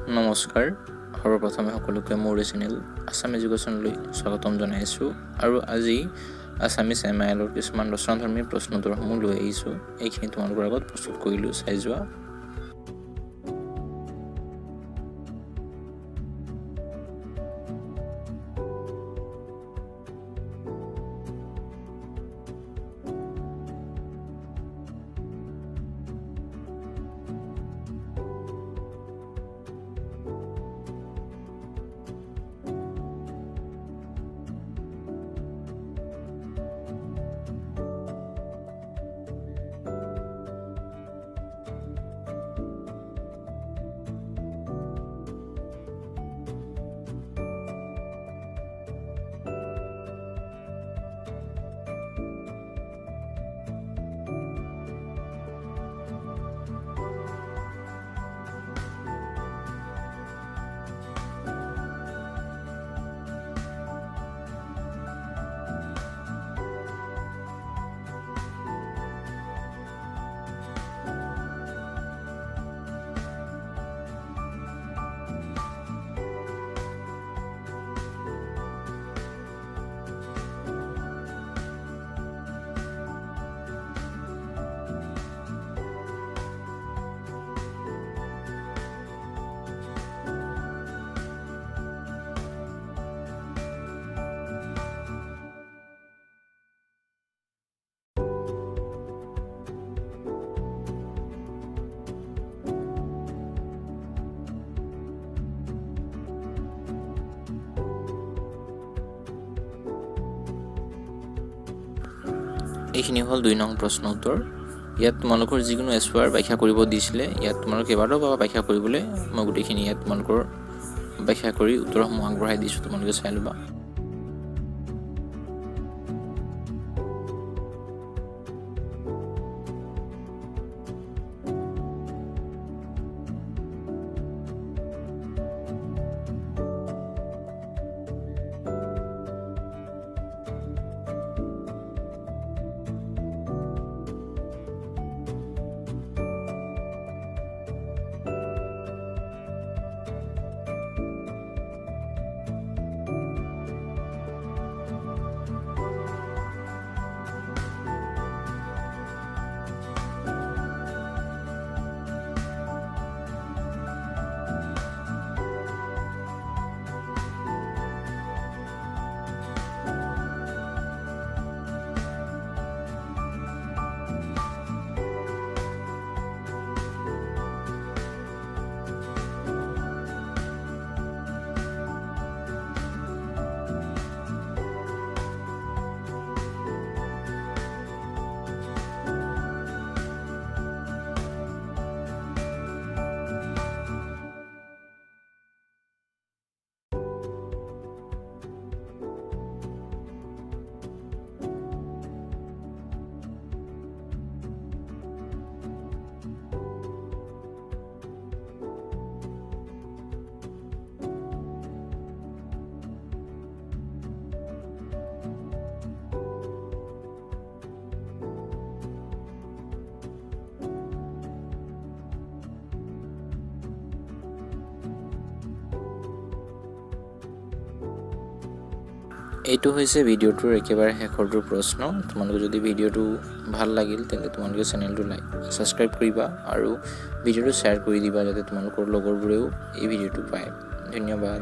নমস্কাৰ সৰ্বপ্ৰথমে সকলোকে মোৰ চেনেল আসামেডুকেশ্যনলৈ স্বাগতম জনাইছোঁ আৰু আজি আসামিজ এমআইএলৰ কিছুমান ৰচনাধৰ্মী প্ৰশ্নোত্তৰসমূহ লৈ আহিছোঁ এইখিনি তোমালোকৰ আগত প্ৰস্তুত কৰিলোঁ চাই যোৱা এইখিনি হ'ল ২ নং প্ৰশ্ন উত্তৰ ইয়াত তোমালোকৰ যিকোনো এছৱাৰ ব্যাখ্যা কৰিব দিছিলে ইয়াত তোমালোকে এবাৰো পাবা ব্যাখ্যা কৰিবলৈ মই গোটেইখিনি ইয়াত তোমালোকৰ ব্যাখ্যা কৰি উত্তৰসমূহ আগবঢ়াই দিছোঁ তোমালোকে চাই ল'বা এইটো হৈছে ভিডিঅ'টোৰ একেবাৰে শেষৰটো প্ৰশ্ন তোমালোকে যদি ভিডিঅ'টো ভাল লাগিল তেন্তে তোমালোকে চেনেলটো সাবস্ক্ৰাইব কৰিবা আৰু ভিডিঅ'টো শ্বেয়াৰ কৰি দিবা যাতে তোমালোকৰ লগৰবোৰেও এই ভিডিঅ'টো পায় ধন্যবাদ